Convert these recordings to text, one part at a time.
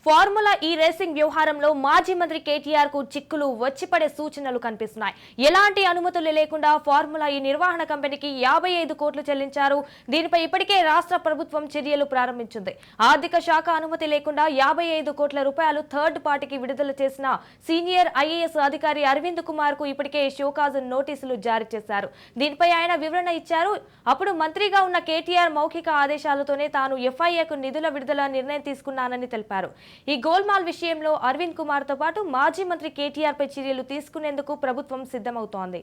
Formula E racing వ్యవహారంలో మాజీ మంత్రి కేటీఆర్ కు చిక్కులు వచ్చిపడే సూచనలు కనిపిస్తున్నాయి. ఎలాంటి అనుమతులు లేకుండా ఫార్ములా ఈ నిర్వహణ కంపెనీకి 55 కోట్లు చెల్లించారు. దీనిపై ఇప్పటికే రాష్ట్ర ప్రభుత్వం చర్యలు ప్రారంభించింది. ఆర్థిక శాఖ అనుమతి లేకుండా 55 కోట్ల రూపాయలు థర్డ్ పార్టీకి విడుదల చేసిన సీనియర్ ఐఏఎస్ అధికారి అరవింద్ కుమార్ కు ఇప్పటికే షోకాజ్ నోటీసులు జారీ చేశారు. దీనిపై ఆయన వివరణ ఇచ్చారు. అప్పుడు మంత్రిగా ఉన్న కేటీఆర్ మౌఖిక ఆదేశాలతోనే తాను ఎఫ్ఐఏకు నిధుల విడుదల నిర్ణయం తీసుకున్నానని తెలిపారు. ఈ గోల్మాల్ విషయంలో అరవింద్ కుమార్ తో పాటు మాజీ మంత్రి కేటీఆర్ పై చర్యలు తీసుకునేందుకు ప్రభుత్వం సిద్ధమవుతోంది.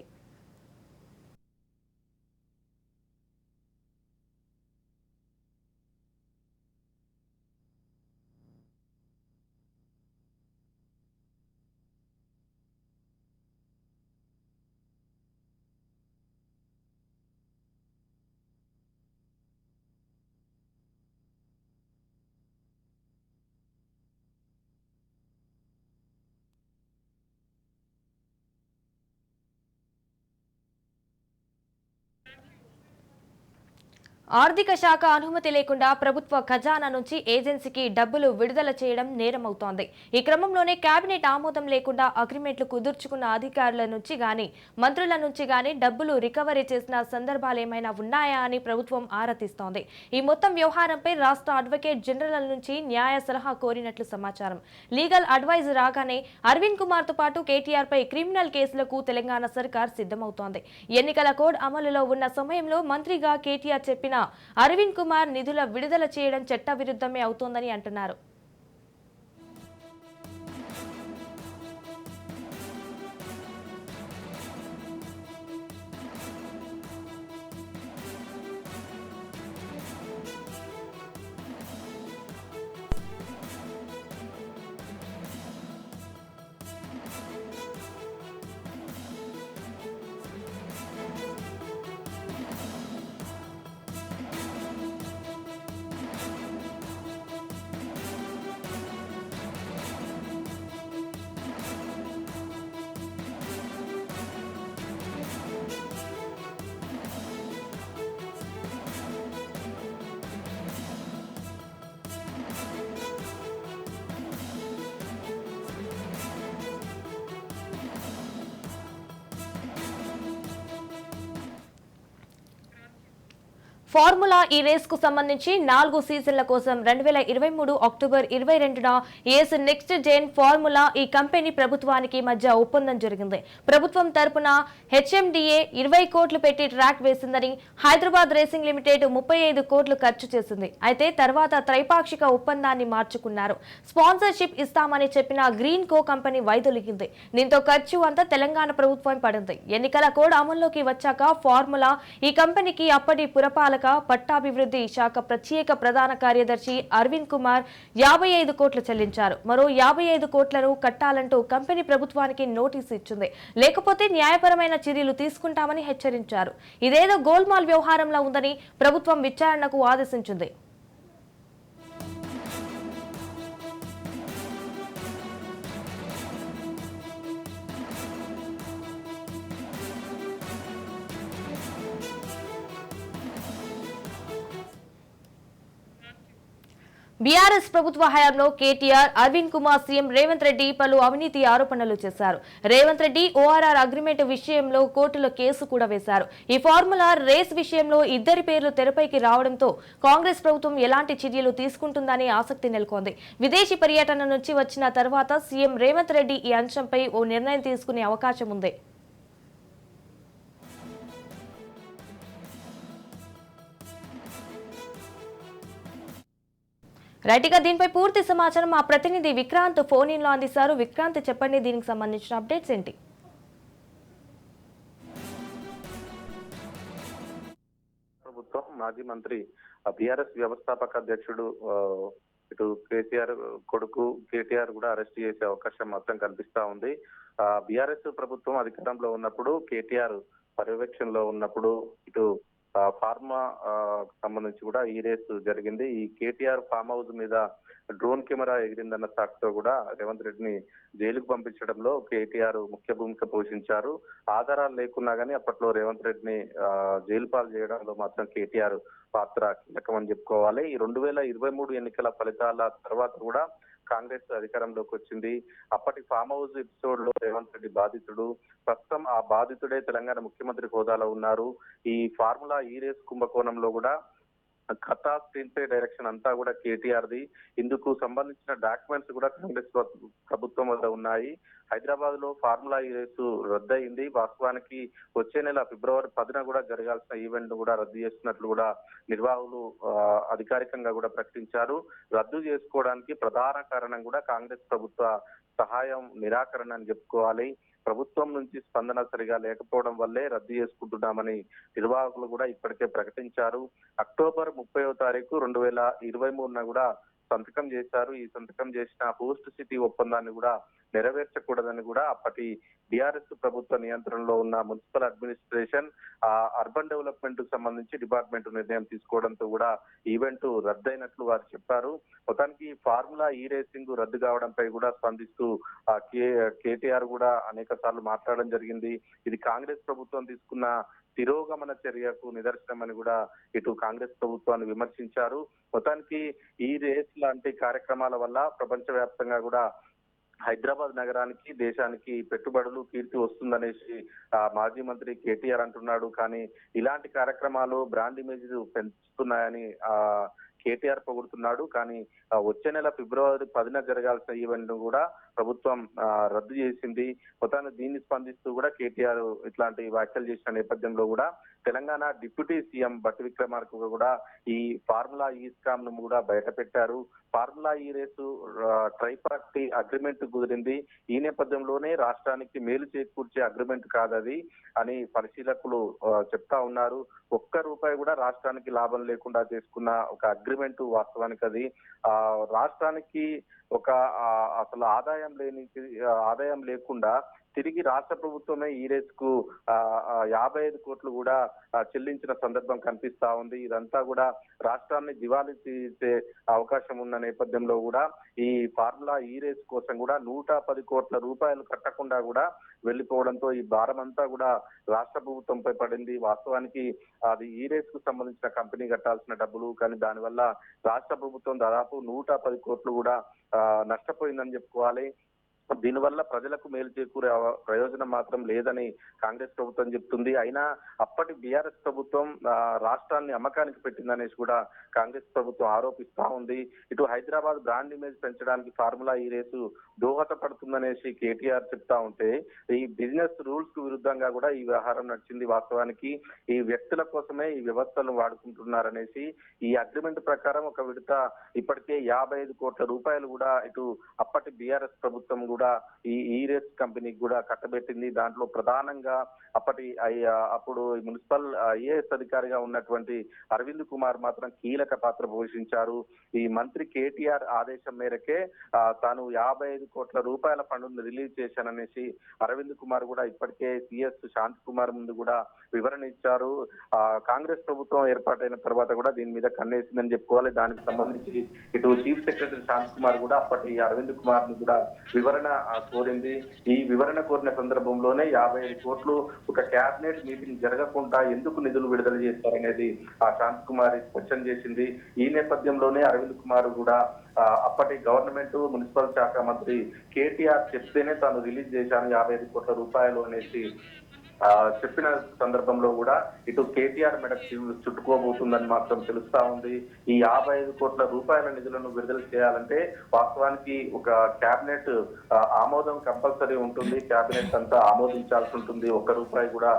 ఆర్థిక శాఖ అనుమతి లేకుండా ప్రభుత్వ ఖజానా నుంచి ఏజెన్సీకి డబ్బులు విడుదల చేయడం నేరమవుతోంది. ఈ క్రమంలోనే కేబినెట్ ఆమోదం లేకుండా అగ్రిమెంట్లు కుదుర్చుకున్న అధికారుల నుంచి గాని మంత్రుల నుంచి గాని డబ్బులు రికవరీ చేసిన సందర్భాలేమైనా ఉన్నాయా అని ప్రభుత్వం ఆరా తీస్తోంది. ఈ మొత్తం వ్యవహారంపై రాష్ట్ర అడ్వకేట్ జనరల్ నుంచి న్యాయ సలహా కోరినట్లు సమాచారం. లీగల్ అడ్వైజ్ రాగానే అరవింద్ కుమార్ తో పాటు కేటీఆర్ పై క్రిమినల్ కేసులకు తెలంగాణ సర్కార్ సిద్ధమవుతోంది. ఎన్నికల కోడ్ అమలులో ఉన్న సమయంలో మంత్రిగా కేటీఆర్ చెప్పిన అరవింద్ కుమార్ నిధుల విడుదల చేయడం చట్టవిరుద్ధమే అవుతోందని అంటున్నారు. ఫార్ములా ఈ రేస్ కు సంబంధించి 4 సీజన్ల కోసం 2023 అక్టోబర్ 22న ఏస్ నెక్స్ట్ జెన్ ఫార్ములా ఈ కంపెనీ ప్రభుత్వానికి మధ్య ఒప్పందం జరిగింది. ప్రభుత్వం తరపున హెచ్ఎండిఏ 20 కోట్లు పెట్టి ట్రాక్ వేసిందని, హైదరాబాద్ రేసింగ్ లిమిటెడ్ 35 కోట్లు ఖర్చు చేసింది. అయితే తర్వాత త్రైపాక్షిక ఒప్పందాన్ని మార్చుకున్నారు. స్పాన్సర్షిప్ ఇస్తామని చెప్పిన గ్రీన్ కో కంపెనీ వైదొలిగింది. దీంతో ఖర్చు అంతా తెలంగాణ ప్రభుత్వం పడింది. ఎన్నికల కోడ్ అమల్లోకి వచ్చాక ఫార్ములా ఈ కంపెనీకి అప్పటి పురపాలక పట్టాభివృద్ధి శాఖ ప్రత్యేక ప్రధాన కార్యదర్శి అరవింద్ కుమార్ 55 కోట్లు చెల్లించారు. మరో 55 కోట్లను కట్టాలంటూ కంపెనీ ప్రభుత్వానికి నోటీసు ఇచ్చింది. లేకపోతే న్యాయపరమైన చర్యలు తీసుకుంటామని హెచ్చరించారు. ఇదేదో గోల్మాల్ వ్యవహారంలో ఉందని ప్రభుత్వం విచారణకు ఆదేశించింది. బీఆర్ఎస్ ప్రభుత్వ హయాంలో కేటీఆర్, అరవింద్ కుమార్, సీఎం రేవంత్ రెడ్డి పలు అవినీతి ఆరోపణలు చేశారు. రేవంత్ రెడ్డి ఓఆర్ఆర్ అగ్రిమెంట్ విషయంలో కోర్టులో కేసు కూడా వేశారు. ఈ ఫార్ములా రేస్ విషయంలో ఇద్దరి పేర్లు తెరపైకి రావడంతో కాంగ్రెస్ ప్రభుత్వం ఎలాంటి చర్యలు తీసుకుంటుందనే ఆసక్తి నెలకొంది. విదేశీ పర్యటన నుంచి వచ్చిన తర్వాత సీఎం రేవంత్ రెడ్డి ఈ అంశంపై ఓ నిర్ణయం తీసుకునే అవకాశం ఉంది. రైట్గా దీనిపై పూర్తి సమాచారం మా ప్రతినిధి విక్రాంత్ ఫోన్ ఇన్ లో అందిస్తారు. విక్రాంత్, చెప్పండి, దీనికి సంబంధించిన అప్డేట్స్ ఏంటి? ప్రభుత్వం మాజీ మంత్రి బీఆర్ఎస్ వ్యవస్థాపక అధ్యక్షుడు ఇటు కేటీఆర్ కొడుకు కేటీఆర్ కూడా అరెస్ట్ చేసే అవకాశం మాత్రం కనిపిస్తా ఉంది. బీఆర్ఎస్ ప్రభుత్వం అధికారంలో ఉన్నప్పుడు, కేటీఆర్ పర్యవేక్షణలో ఉన్నప్పుడు ఇటు ఫార్మా సంబంధించి కూడా ఈ రేసు జరిగింది. ఈ కేటీఆర్ ఫామ్ హౌస్ మీద డ్రోన్ కెమెరా ఎగిరిందన్న సాకుతో కూడా రేవంత్ రెడ్డిని జైలుకు పంపించడంలో కేటీఆర్ ముఖ్య భూమిక పోషించారు. ఆధారాలు లేకున్నా కానీ అప్పట్లో రేవంత్ రెడ్డిని జైలు పాలు చేయడంలో మాత్రం కేటీఆర్ పాత్ర కీలకమని చెప్పుకోవాలి. ఈ 2023 ఎన్నికల ఫలితాల తర్వాత కూడా కాంగ్రెస్ అధికారంలోకి వచ్చింది. అప్పటి ఫామ్ హౌస్ ఎపిసోడ్ లో రేవంత్ రెడ్డి బాధితుడు. ప్రస్తుతం ఆ బాధితుడే తెలంగాణ ముఖ్యమంత్రి హోదాలో ఉన్నారు. ఈ ఫార్ములా ఈ రేస్ కుంభకోణంలో కూడా కథ, స్క్రీన్ ప్లే, డైరెక్షన్ అంతా కూడా కేటీఆర్ ది. ఇందుకు సంబంధించిన డాక్యుమెంట్స్ కూడా కాంగ్రెస్ ప్రభుత్వం వద్ద ఉన్నాయి. హైదరాబాద్ లో ఫార్ములా ఈ రేసు రద్దయింది. వాస్తవానికి వచ్చే నెల ఫిబ్రవరి 10న కూడా జరగాల్సిన ఈవెంట్ కూడా రద్దు చేస్తున్నట్లు కూడా నిర్వాహకులు అధికారికంగా కూడా ప్రకటించారు. రద్దు చేసుకోవడానికి ప్రధాన కారణం కూడా కాంగ్రెస్ ప్రభుత్వ సహాయం నిరాకరణ అని చెప్పుకోవాలి. ప్రభుత్వం నుంచి స్పందన సరిగా లేకపోవడం వల్లే రద్దు చేసుకుంటున్నామని నిర్వాహకులు కూడా ఇప్పటికే ప్రకటించారు. అక్టోబర్ 30వ తారీఖు 2023న కూడా సంతకం చేశారు. ఈ సంతకం చేసిన హోస్ట్ సిటీ ఒప్పందాన్ని కూడా నెరవేర్చకూడదని కూడా అప్పటి బీఆర్ఎస్ ప్రభుత్వ నియంత్రణలో ఉన్న మున్సిపల్ అడ్మినిస్ట్రేషన్, అర్బన్ డెవలప్మెంట్ కు సంబంధించి డిపార్ట్మెంట్ నిర్ణయం తీసుకోవడంతో కూడా ఈవెంట్ రద్దయినట్లు వారు చెప్పారు. మొత్తానికి ఫార్ములా ఈ రేసింగ్ రద్దు కావడంపై కూడా స్పందిస్తూ కేటీఆర్ కూడా అనేక సార్లు మాట్లాడడం జరిగింది. ఇది కాంగ్రెస్ ప్రభుత్వం తీసుకున్న తిరోగమన చర్యకు నిదర్శనమని కూడా ఇటు కాంగ్రెస్ ప్రభుత్వాన్ని విమర్శించారు. మొత్తానికి ఈ రేస్ లాంటి కార్యక్రమాల వల్ల ప్రపంచవ్యాప్తంగా కూడా హైదరాబాద్ నగరానికి, దేశానికి పెట్టుబడులు, కీర్తి వస్తుందనేసి మాజీ మంత్రి కేటీఆర్ అంటున్నాడు. కానీ ఇలాంటి కార్యక్రమాలు బ్రాండ్ ఇమేజ్ పెంచుతున్నాయని కేటీఆర్ పొగుడుతున్నాడు. కానీ వచ్చే నెల ఫిబ్రవరి 10న జరగాల్సిన ఈవెంట్ కూడా ప్రభుత్వం రద్దు చేసింది. మొత్తాన్ని దీన్ని స్పందిస్తూ కూడా కేటీఆర్ ఇట్లాంటి వ్యాఖ్యలు చేసిన నేపథ్యంలో కూడా తెలంగాణ డిప్యూటీ సీఎం బట్టి విక్రమార్క కూడా ఈ ఫార్ములా ఈ స్కామ్ ను కూడా బయట పెట్టారు. ఫార్ములా ఈ రేసు ట్రైపార్టీ అగ్రిమెంట్ కుదిరింది. ఈ నేపథ్యంలోనే రాష్ట్రానికి మేలు చేకూర్చే అగ్రిమెంట్ కాదది అని పరిశీలకులు చెప్తా ఉన్నారు. ఒక్క రూపాయి కూడా రాష్ట్రానికి లాభం లేకుండా చేసుకున్న ఒక అగ్రిమెంట్ వాస్తవానికి అది రాష్ట్రానికి ఒక అసలు ఆదాయం లేకుండా తిరిగి రాష్ట్ర ప్రభుత్వమే ఈ రేస్ కు 55 కోట్లు కూడా చెల్లించిన సందర్భం కనిపిస్తా ఉంది. ఇదంతా కూడా రాష్ట్రాన్ని దివాళీ తీసే అవకాశం ఉన్న నేపథ్యంలో కూడా ఈ ఫార్ములా ఈ రేస్ కోసం కూడా 110 కోట్ల రూపాయలు కట్టకుండా కూడా వెళ్లిపోవడంతో ఈ భారం అంతా కూడా రాష్ట్ర ప్రభుత్వంపై పడింది. వాస్తవానికి అది ఈ రేస్ కు సంబంధించిన కంపెనీ కట్టాల్సిన డబ్బులు, కానీ దానివల్ల రాష్ట్ర ప్రభుత్వం దాదాపు 110 కోట్లు కూడా నష్టపోయిందని చెప్పుకోవాలి. దీనివల్ల ప్రజలకు మేలు చేకూరే ప్రయోజనం మాత్రం లేదని కాంగ్రెస్ ప్రభుత్వం చెప్తుంది. అయినా అప్పటి బీఆర్ఎస్ ప్రభుత్వం రాష్ట్రాన్ని అమ్మకానికి పెట్టిందనేసి కూడా కాంగ్రెస్ ప్రభుత్వం ఆరోపిస్తా ఉంది. ఇటు హైదరాబాద్ బ్రాండ్ ఇమేజ్ పెంచడానికి ఫార్ములా ఈ రేసు దోహదపడుతుందనేసి కేటీఆర్ చెప్తా ఉంటే ఈ బిజినెస్ రూల్స్ కు విరుద్ధంగా కూడా ఈ వ్యవహారం నడిచింది. వాస్తవానికి ఈ వ్యక్తుల కోసమే ఈ వ్యవస్థలను వాడుకుంటున్నారనేసి ఈ అగ్రిమెంట్ ప్రకారం ఒక విడత ఇప్పటికే 55 కోట్ల రూపాయలు కూడా ఇటు అప్పటి బీఆర్ఎస్ ప్రభుత్వం కూడా ఈ రేస్ కంపెనీకి కూడా కట్టబెట్టింది. దాంట్లో ప్రధానంగా అప్పుడు మున్సిపల్ ఐఏఎస్ అధికారిగా ఉన్నటువంటి అరవింద్ కుమార్ మాత్రం కీలక పాత్ర పోషించారు. ఈ మంత్రి కేటీఆర్ ఆదేశం మేరకే తాను 55 కోట్ల రూపాయల ఫండ్ను రిలీజ్ చేశాననేసి అరవింద్ కుమార్ కూడా ఇప్పటికే సిఎస్ శాంతి కుమార్ ముందు కూడా వివరణ ఇచ్చారు. కాంగ్రెస్ ప్రభుత్వం ఏర్పాటైన తర్వాత కూడా దీని మీద కన్నేసిందని చెప్పుకోవాలి. దానికి సంబంధించి ఇటు చీఫ్ సెక్రటరీ శాంతి కుమార్ కూడా అప్పటి అరవింద్ కుమార్ ను కూడా వివరణ కోరింది. ఈ వివరణ కోరిన సందర్భంలోనే 55 కోట్లు ఒక క్యాబినెట్ మీటింగ్ జరగకుండా ఎందుకు నిధులు విడుదల చేస్తారనేది శాంతి కుమార్ క్వశ్చన్ చేసింది. ఈ నేపథ్యంలోనే అరవింద్ కుమార్ కూడా అప్పటి గవర్నమెంట్ మున్సిపల్ శాఖ మంత్రి కేటీఆర్ చెప్తేనే తాను రిలీజ్ చేశాను 55 కోట్ల రూపాయలు అనేసి చెప్పిన సందర్భంలో కూడా ఇటు కేటీఆర్ మెడ చుట్టుకోబోతుందని మాత్రం తెలుస్తా ఉంది. ఈ 55 కోట్ల రూపాయల నిధులను విడుదల చేయాలంటే వాస్తవానికి ఒక క్యాబినెట్ ఆమోదం కంపల్సరీ ఉంటుంది. క్యాబినెట్ అంతా ఆమోదించాల్సి ఉంటుంది. 1 రూపాయి కూడా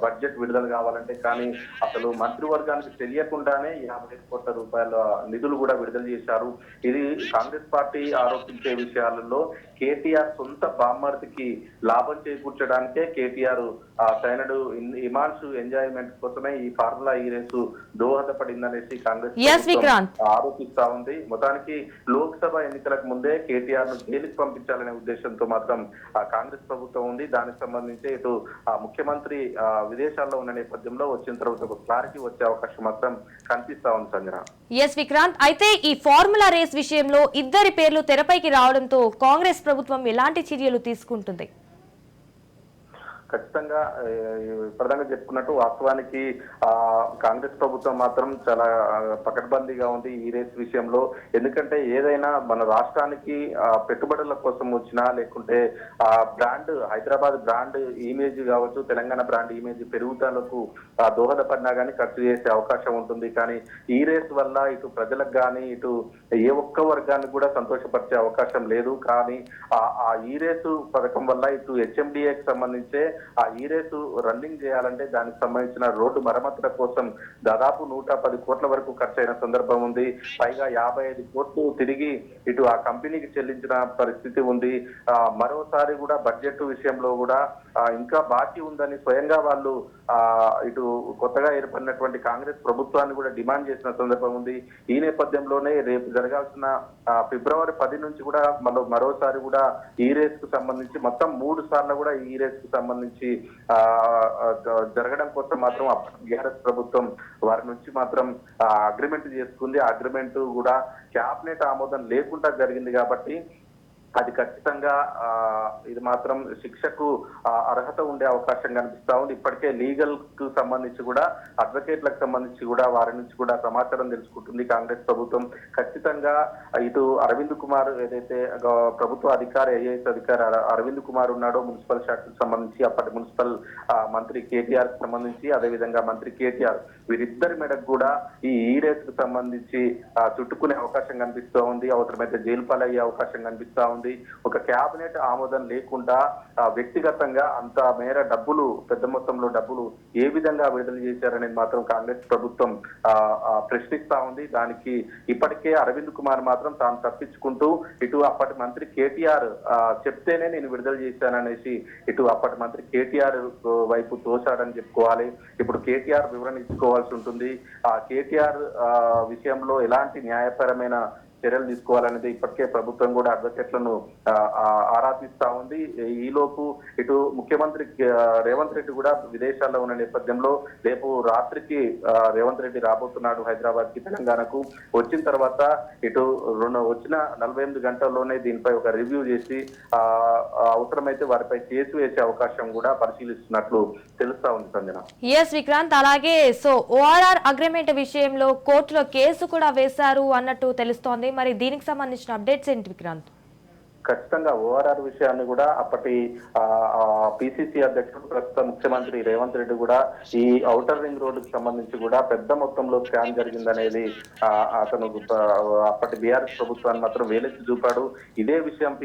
బడ్జెట్ విడుదల కావాలంటే. కానీ అసలు మంత్రివర్గానికి తెలియకుండానే 55 కోట్ల రూపాయల నిధులు కూడా విడుదల చేశారు. ఇది కాంగ్రెస్ పార్టీ ఆరోపించే విషయాలలో కేటీఆర్ సొంత బామ్మర్దికి లాభం చేకూర్చడానికే కేటీఆర్ సైనడు ఇమాన్స్ ఎంజాయ్మెంట్ కోసమే ఈ ఫార్ములా ఈ రేసు దోహదపడిందనేసి కాంగ్రెస్ ఆరోపిస్తా ఉంది. మొత్తానికి లోక్సభ ఎన్నికలకు ముందే కేటీఆర్ ను జైలుకు పంపించాలనే ఉద్దేశంతో మాత్రం కాంగ్రెస్ ప్రభుత్వం ఉంది. దానికి సంబంధించి ఇటు ముఖ్యమంత్రి విదేశాల్లో ఉన్న నేపథ్యంలో వచ్చిన తర్వాత ఒక క్లారిటీ వచ్చే అవకాశం మాత్రం కనిపిస్తా ఉంది. సంజన. ఎస్ విక్రాంత్, అయితే ఈ ఫార్ములా రేస్ విషయంలో ఇద్దరి పేర్లు తెరపైకి రావడంతో కాంగ్రెస్ ప్రభుత్వం ఎలాంటి చర్యలు తీసుకుంటుంది? ఖచ్చితంగా ప్రధానంగా చెప్పుకున్నట్టు వాస్తవానికి కాంగ్రెస్ ప్రభుత్వం మాత్రం చాలా పకడ్బందీగా ఉంది ఈ రేస్ విషయంలో. ఎందుకంటే ఏదైనా మన రాష్ట్రానికి పెట్టుబడుల కోసం వచ్చినా, లేకుంటే బ్రాండ్ హైదరాబాద్ బ్రాండ్ ఇమేజ్ కావచ్చు, తెలంగాణ బ్రాండ్ ఇమేజ్ పెరుగుదలకు దోహదపడినా కానీ ఖర్చు చేసే అవకాశం ఉంటుంది. కానీ ఈ రేస్ వల్ల ఇటు ప్రజలకు కానీ ఇటు ఏ ఒక్క వర్గాన్ని కూడా సంతోషపరిచే అవకాశం లేదు. కానీ ఆ ఈ రేసు పథకం వల్ల ఇటు హెచ్ఎండిఏకి సంబంధించే ఆ ఈ రేసు రన్నింగ్ చేయాలంటే దానికి సంబంధించిన రోడ్డు మరమ్మతుల కోసం దాదాపు 110 కోట్ల వరకు ఖర్చయిన సందర్భం ఉంది. పైగా 55 కోట్లు తిరిగి ఇటు ఆ కంపెనీకి చెల్లించిన పరిస్థితి ఉంది. మరోసారి కూడా బడ్జెట్ విషయంలో కూడా ఇంకా బాకీ ఉందని స్వయంగా వాళ్ళు ఇటు కొత్తగా ఏర్పడినటువంటి కాంగ్రెస్ ప్రభుత్వాన్ని కూడా డిమాండ్ చేసిన సందర్భం ఉంది. ఈ నేపథ్యంలోనే రేపు జరగాల్సిన ఫిబ్రవరి 10 నుంచి కూడా మరోసారి కూడా ఈ రేస్ కు సంబంధించి మొత్తం 3 సార్లు కూడా ఈ రేస్ కు సంబంధించి జరగడం కోసం మాత్రం బీఆర్ఎస్ ప్రభుత్వం వారి నుంచి మాత్రం అగ్రిమెంట్ చేసుకుంది. ఆ అగ్రిమెంట్ కూడా క్యాబినెట్ ఆమోదం లేకుండా జరిగింది కాబట్టి అది ఖచ్చితంగా ఇది మాత్రం శిక్షకు అర్హత ఉండే అవకాశం కనిపిస్తా ఉంది. ఇప్పటికే లీగల్ కు సంబంధించి కూడా అడ్వకేట్లకు సంబంధించి కూడా వారి నుంచి కూడా సమాచారం తెలుసుకుంటుంది కాంగ్రెస్ ప్రభుత్వం. ఖచ్చితంగా ఇటు అరవింద్ కుమార్ ఏదైతే ప్రభుత్వ అధికారి ఐఏఎస్ అధికారి అరవింద్ కుమార్ ఉన్నాడో మున్సిపల్ శాఖకు సంబంధించి, అప్పటి మున్సిపల్ మంత్రి కేటీఆర్ కు సంబంధించి, అదేవిధంగా మంత్రి కేటీఆర్ వీరిద్దరి మేరకు కూడా ఈ రేస్ కు సంబంధించి చుట్టుకునే అవకాశం కనిపిస్తూ ఉంది. అవసరమైతే జైలు పాలయ్యే అవకాశం కనిపిస్తా ఉంది. ఒక కేబినెట్ ఆమోదం లేకుండా వ్యక్తిగతంగా అంత మేర డబ్బులు, పెద్ద మొత్తంలో డబ్బులు ఏ విధంగా విడుదల చేశారనేది మాత్రం కాంగ్రెస్ ప్రభుత్వం ప్రశ్నిస్తా ఉంది. దానికి ఇప్పటికే అరవింద్ కుమార్ మాత్రం తాను తప్పించుకుంటూ ఇటు అప్పటి మంత్రి కేటీఆర్ చెప్తేనే నేను విడుదల చేశాననేసి ఇటు అప్పటి మంత్రి కేటీఆర్ వైపు తోశాడని చెప్పుకోవాలి. ఇప్పుడు కేటీఆర్ వివరణ ఇచ్చుకోవాల్సి ఉంటుంది. ఆ కేటీఆర్ విషయంలో ఎలాంటి న్యాయపరమైన చర్యలు తీసుకోవాలనేది ఇప్పటికే ప్రభుత్వం కూడా అడ్వకేట్లను ఆరాధిస్తా ఉంది. ఈలోపు ఇటు ముఖ్యమంత్రి రేవంత్ రెడ్డి కూడా విదేశాల్లో ఉన్న నేపథ్యంలో రేపు రాత్రికి రేవంత్ రెడ్డి రాబోతున్నాడు హైదరాబాద్ కి, తెలంగాణకు. వచ్చిన తర్వాత ఇటు వచ్చిన 48 గంటల్లోనే దీనిపై ఒక రివ్యూ చేసి అవసరమైతే వారిపై కేసు వేసే అవకాశం కూడా పరిశీలిస్తున్నట్లు తెలుస్తా ఉంది. సంజన. ఎస్ విక్రాంత్, అలాగే సో ఓఆర్ఆర్ అగ్రిమెంట్ విషయంలో కోర్టులో కేసు కూడా వేశారు అన్నట్టు తెలుస్తోంది. మరి దీనికి సంబంధించిన అప్డేట్స్ ఏంటి విక్రాంత్? ఖచ్చితంగా ఓఆర్ఆర్ విషయాన్ని కూడా అప్పటి పిసిసి అధ్యక్షుడు ప్రస్తుత ముఖ్యమంత్రి రేవంత్ రెడ్డి కూడా ఈ ఔటర్ రింగ్ రోడ్డుకు సంబంధించి కూడా పెద్ద మొత్తంలో స్కామ్ జరిగిందనేది అతను అప్పటి బీఆర్ఎస్ ప్రభుత్వాన్ని మాత్రం వేలెత్తి చూపాడు. ఇదే విషయం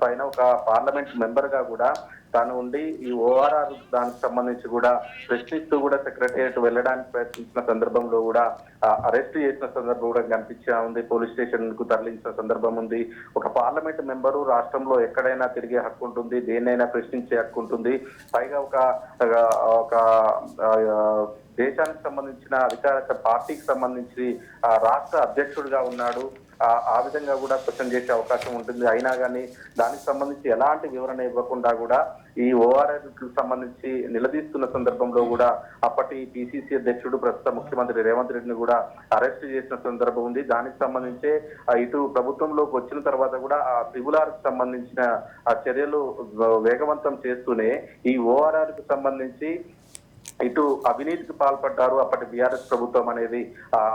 పైన ఒక పార్లమెంట్ మెంబర్ గా కూడా తాను ఉండి ఈ ఓఆర్ఆర్ దానికి సంబంధించి కూడా ప్రశ్నిస్తూ కూడా సెక్రటేరియట్ వెళ్ళడానికి ప్రయత్నించిన సందర్భంలో కూడా అరెస్ట్ చేసిన సందర్భం కూడా కనిపించా ఉంది. పోలీస్ స్టేషన్ కు తరలించిన సందర్భం ఉంది. ఒక పార్లమెంట్ మెంబరు రాష్ట్రంలో ఎక్కడైనా తిరిగే హక్కు ఉంటుంది, దేన్నైనా ప్రశ్నించే హక్కు ఉంటుంది. పైగా ఒక దేశానికి సంబంధించిన అధికార పార్టీకి సంబంధించి రాష్ట్ర అధ్యక్షుడిగా ఉన్నాడు. ఆ విధంగా కూడా క్వశ్చన్ చేసే అవకాశం ఉంటుంది. అయినా కానీ దానికి సంబంధించి ఎలాంటి వివరణ ఇవ్వకుండా కూడా ఈ ఓఆర్ఆర్ కు సంబంధించి నిలదీస్తున్న సందర్భంలో కూడా అప్పటి పిసిసి అధ్యక్షుడు ప్రస్తుత ముఖ్యమంత్రి రేవంత్ రెడ్డిని కూడా అరెస్ట్ చేసిన సందర్భం ఉంది. దానికి సంబంధించే ఇటు ప్రభుత్వంలోకి వచ్చిన తర్వాత కూడా ఆ ట్రిబ్యునల్ కు సంబంధించిన చర్యలు వేగవంతం చేస్తూనే ఈ ఓఆర్ఆర్ కు సంబంధించి ఇటు అవినీతికి పాల్పడ్డారు అప్పటి బీఆర్ఎస్ ప్రభుత్వం అనేది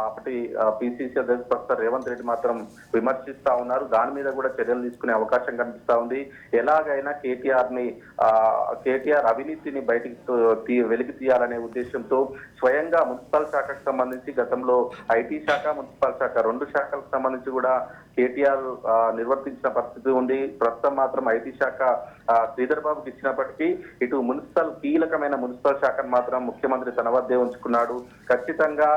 అప్పటి పిసిసి అధ్యక్షుడు ప్రస్తుత రేవంత్ రెడ్డి మాత్రం విమర్శిస్తా ఉన్నారు. దాని మీద కూడా చర్యలు తీసుకునే అవకాశం కనిపిస్తా ఉంది. ఎలాగైనా కేటీఆర్ అవినీతిని బయటికి వెలికి తీయాలనే ఉద్దేశంతో స్వయంగా మున్సిపల్ శాఖకు సంబంధించి గతంలో ఐటీ శాఖ, మున్సిపల్ శాఖ 2 శాఖలకు సంబంధించి కూడా కేటీఆర్ నిర్వర్తించిన పరిస్థితి ఉంది. ప్రస్తుతం మాత్రం ఐటీ శాఖ శ్రీధర్ బాబుకి ఇచ్చినప్పటికీ ఇటు కీలకమైన మున్సిపల్ శాఖను మాత్రం ముఖ్యమంత్రి తన వద్దే ఉంచుకున్నాడు. ఖచ్చితంగా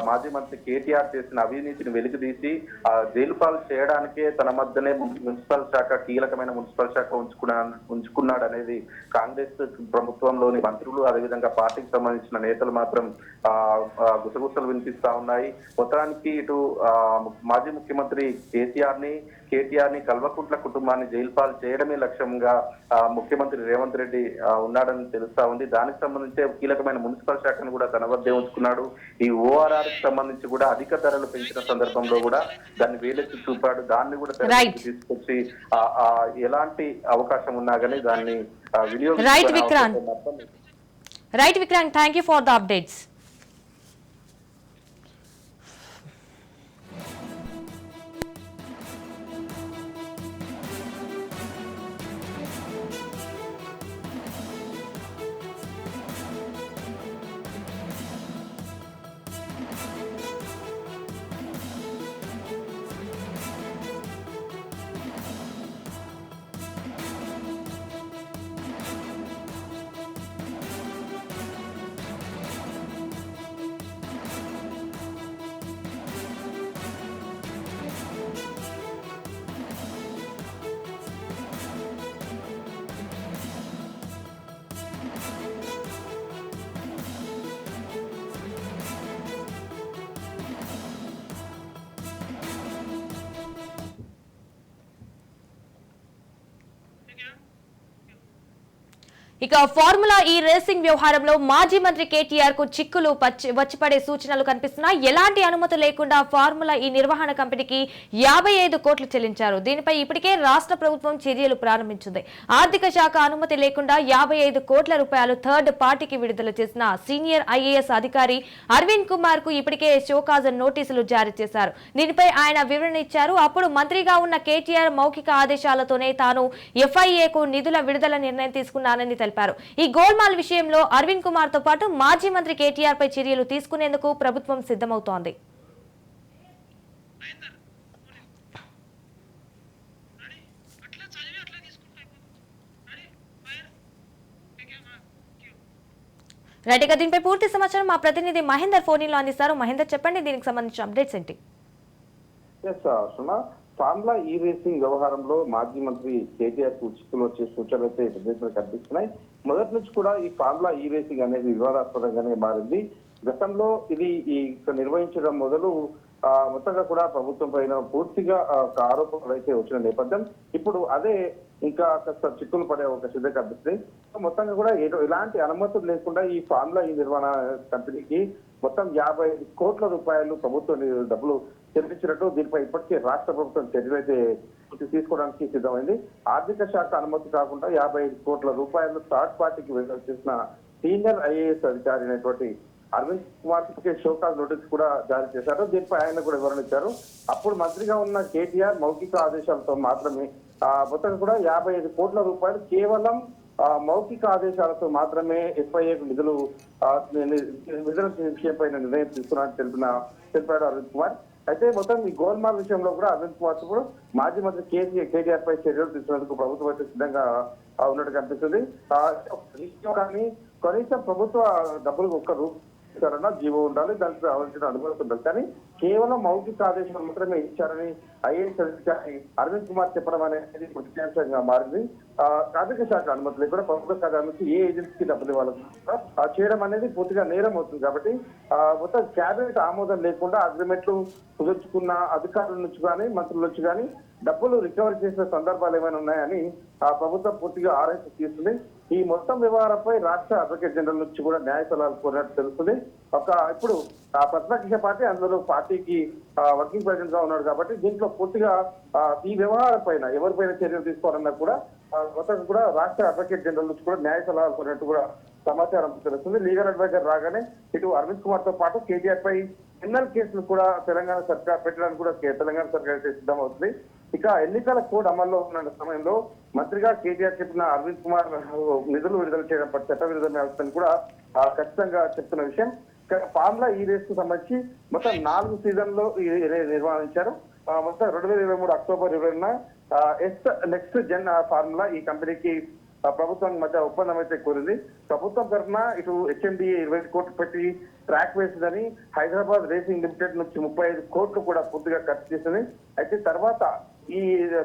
మాజీ మంత్రి కేటీఆర్ చేసిన అవినీతిని వెలికితీసి జైలు పాలు చేయడానికే తన మధ్యనే కీలకమైన మున్సిపల్ శాఖ ఉంచుకున్నాడు అనేది కాంగ్రెస్ ప్రభుత్వంలోని మంత్రులు, అదేవిధంగా పార్టీకి సంబంధించిన నేతలు మాత్రం గుసగుసలు వినిపిస్తా ఉన్నాయి. మొత్తానికి ఇటు మాజీ ముఖ్యమంత్రి కేటీఆర్ ని కల్వకుంట్ల కుటుంబాన్ని జైలు పాలు చేయడమే లక్ష్యంగా ముఖ్యమంత్రి రేవంత్ రెడ్డి ఉన్నాడని తెలుస్తా ఉంది. దానికి సంబంధించి కీలకమైన మున్సిపల్ శాఖ శాఖను కూడా తన వద్దే ఉంచుకున్నాడు. ఈ ఓఆర్ఆర్ కి సంబంధించి కూడా అధిక ధరలు పెంచిన సందర్భంలో కూడా దాన్ని వేలెత్తి చూపాడు. దాన్ని కూడా తెరపైకి తీసుకొచ్చి ఎలాంటి అవకాశం ఉన్నా కానీ దాన్ని వినియోగించుకునే right Vikrant, thank you for the updates. ఇక ఫార్ములా ఈ రేసింగ్ వ్యవహారంలో మాజీ మంత్రి కేటీఆర్ కు చిక్కులు వచ్చిపడే సూచనలు కనిపిస్తున్నాయి. ఎలాంటి అనుమతి లేకుండా ఫార్ములా ఈ నిర్వహణ కంపెనీకి 55 కోట్లు చెల్లించారు. దీనిపై ఇప్పటికే రాష్ట్ర ప్రభుత్వం చర్యలు ప్రారంభించింది. ఆర్థిక శాఖ అనుమతి లేకుండా 55 కోట్ల రూపాయలు థర్డ్ పార్టీకి విడుదల చేసిన సీనియర్ ఐఏఎస్ అధికారి అరవింద్ కుమార్ కు ఇప్పటికే షోకాజ్ నోటీసులు జారీ చేశారు. దీనిపై ఆయన వివరణ ఇచ్చారు. అప్పుడు మంత్రిగా ఉన్న కేటీఆర్ మౌఖిక ఆదేశాలతోనే తాను ఎఫ్ఐఏకు నిధుల విడుదల నిర్ణయం తీసుకున్నానని తెలిపారు. ఈ గోల్మాల్ విషయంలో అరవింద్ కుమార్ తో పాటు మాజీ మంత్రి కేటీఆర్ పై చర్యలు తీసుకునేందుకు ప్రభుత్వం సిద్ధమవుతోంది. రైట్, దీనిపై పూర్తి సమాచారం మా ప్రతినిధి మహేందర్ ఫోన్ లో అందిస్తారు. మహేందర్, చెప్పండి, దీనికి సంబంధించిన అప్డేట్స్ ఏంటి? ఫార్ములా ఈ రేసింగ్ వ్యవహారంలో మాజీ మంత్రి కేటీఆర్ చిక్కులు వచ్చే సూచనలు అయితే ప్రదేశాలు కనిపిస్తున్నాయి. మొదటి నుంచి కూడా ఈ ఫార్ములా ఈ రేసింగ్ అనేది వివాదాస్పదంగానే మారింది. గతంలో ఇది నిర్వహించడం మొదలు మొత్తంగా కూడా ప్రభుత్వం పైన పూర్తిగా ఆరోపణలు అయితే వచ్చిన నేపథ్యం ఇప్పుడు అదే ఇంకా కాస్త చిక్కులు పడే ఒక సిద్ధ కనిపిస్తుంది. మొత్తంగా కూడా ఎలాంటి అనుమతులు లేకుండా ఈ ఫార్ములా ఈ నిర్వహణ కంపెనీకి మొత్తం 55 కోట్ల రూపాయలు ప్రభుత్వం డబ్బులు చెల్లించినట్టు దీనిపై ఇప్పటికే రాష్ట్ర ప్రభుత్వం చర్యలైతే తీసుకోవడానికి సిద్ధమైంది. ఆర్థిక శాఖ అనుమతి కాకుండా 55 కోట్ల రూపాయలు థర్డ్ పార్టీకి విడుదల చేసిన సీనియర్ ఐఏఎస్ అధికారి అయినటువంటి అరవింద్ కుమార్ కి షోకాజ్ నోటీస్ కూడా జారీ చేశారు. దీనిపై ఆయన కూడా వివరణ ఇచ్చారు. అప్పుడు మంత్రిగా ఉన్న కేటీఆర్ మౌఖిక ఆదేశాలతో మాత్రమే మొత్తం కూడా 55 కోట్ల రూపాయలు కేవలం మౌఖిక ఆదేశాలతో మాత్రమే ఎఫ్ఐఏకు నిధుల విషయంపై నిర్ణయం తీసుకున్నారని తెలిపాడు అరవింద్ కుమార్. అయితే మొత్తం ఈ గోల్మాల్ విషయంలో కూడా అరవింద్ కుమార్ కూడా మాజీ మంత్రి కేటీఆర్ పై చర్యలు తీసుకునేందుకు ప్రభుత్వం అయితే సిద్ధంగా ఉన్నట్టు కనిపిస్తుంది. కానీ కనీసం ప్రభుత్వ డబ్బులు ఒక్క రూపాయలన్నా జీవో ఉండాలి, దానికి రావాల్సిన అనుమతి ఉండాలి. కానీ కేవలం మౌఖిక ఆదేశాలు మాత్రమే ఇచ్చారని ఐఏఎస్ అధికారి అరవింద్ కుమార్ చెప్పడం అనేది ప్రత్యేకంగా మారింది. ఆర్థిక శాఖ అనుమతి లేకుండా ప్రభుత్వ శాఖ అనుమతి ఏ ఏజెన్సీకి డబ్బులు ఇవ్వాలని చేయడం అనేది పూర్తిగా నేరం అవుతుంది. కాబట్టి మొత్తం క్యాబినెట్ ఆమోదం లేకుండా అగ్రిమెంట్లు కుదుర్చుకున్న అధికారుల నుంచి కానీ మంత్రుల నుంచి కానీ డబ్బులు రికవరీ చేసిన సందర్భాలు ఏమైనా ఉన్నాయని ప్రభుత్వం పూర్తిగా ఆరాய்ச்சி తీస్తుంది. ఈ మొత్తం వ్యవహారంపై రాష్ట్ర అడ్వకేట్ జనరల్ నుంచి కూడా న్యాయ సలహాలు కోరినట్టు తెలుస్తుంది. ఇప్పుడు ప్రతిపక్ష పార్టీ అందులో పార్టీకి వర్కింగ్ ప్రెసిడెంట్ గా ఉన్నాడు కాబట్టి దీంట్లో పూర్తిగా ఈ వ్యవహారం పైన ఎవరిపైన చర్యలు తీసుకోవాలన్నా కూడా మొత్తం కూడా రాష్ట్ర అడ్వకేట్ జనరల్ నుంచి కూడా న్యాయ సలహాలు కోరినట్టు కూడా సమాచారం తెలుస్తుంది. లీగల్ అడ్వైజర్ రాగానే ఇటు అరవింద్ కుమార్ తో పాటు కేటీఆర్ పై క్రిమినల్ కేసులు కూడా తెలంగాణ సర్కార్ పెట్టడానికి కూడా తెలంగాణ సర్కార్ అయితే సిద్ధమవుతుంది. ఇక ఎన్నికల కోడ్ అమల్లో ఉన్న సమయంలో మంత్రిగా కేటీఆర్ చెప్పిన అరవింద్ కుమార్ నిధులు విడుదల చేయడం పట్ల చట్ట విడుదల వ్యవస్థను కూడా ఖచ్చితంగా చెప్తున్న విషయం. ఫార్ములా ఈ రేస్ కు సంబంధించి మొత్తం 4 సీజన్లో నిర్వహించారు. మొత్తం 2023 అక్టోబర్ 20న నెక్స్ట్ జెన్ ఫార్ములా ఈ కంపెనీకి ప్రభుత్వం మధ్య ఒప్పందం అయితే కోరింది. ప్రభుత్వం తరఫున ఇటు హెచ్ఎండిఏ 20 కోట్లు పెట్టి ట్రాక్ వేసిందని హైదరాబాద్ రేసింగ్ లిమిటెడ్ నుంచి 35 కోట్లు కూడా పూర్తిగా ఖర్చు చేసింది. అయితే తర్వాత ఈ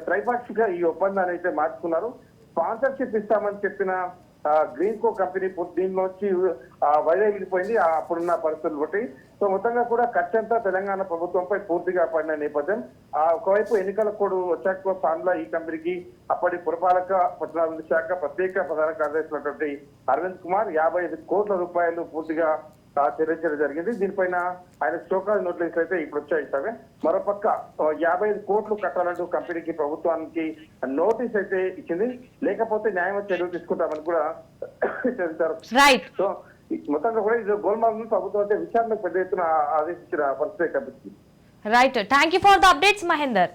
త్రైపాక్షిక ఈ ఒప్పందాన్ని అయితే మార్చుకున్నారు. స్పాన్సర్షిప్ ఇస్తామని చెప్పిన గ్రీన్ కో కంపెనీ దీనిలోంచి వైదొలిగిపోయింది అప్పుడున్న పరిస్థితులు బట్టి. సో మొత్తంగా కూడా ఖర్చు అంతా తెలంగాణ ప్రభుత్వంపై పూర్తిగా పడిన నేపథ్యం. ఒకవైపు ఎన్నికల కోడ్ వచ్చాక ఫార్ములా ఈ కంపెనీకి అప్పటి పురపాలక పట్టణాభివృద్ధి శాఖ ప్రత్యేక ప్రధాన కార్యదర్శి అరవింద్ కుమార్ 55 కోట్ల రూపాయలు పూర్తిగా చెల్లించడం జరిగింది. దీనిపైన ఆయన షోకాజ్ నోటీసులు అయితే ఇప్పుడు వచ్చాయి. సరే మరోపక్క 55 కోట్లు కట్టాలంటూ కంపెనీకి ప్రభుత్వానికి నోటీస్ అయితే ఇచ్చింది. లేకపోతే న్యాయం చర్యలు తీసుకుంటామని కూడా చెబుతారు. రైట్. సో మొత్తంగా కూడా ఇది గోల్మాల్ ప్రభుత్వం అయితే విచారణకు పెద్ద ఎత్తున ఆదేశించిన పరిస్థితి కనిపిస్తుంది. Right. Thank you for the updates Mahender.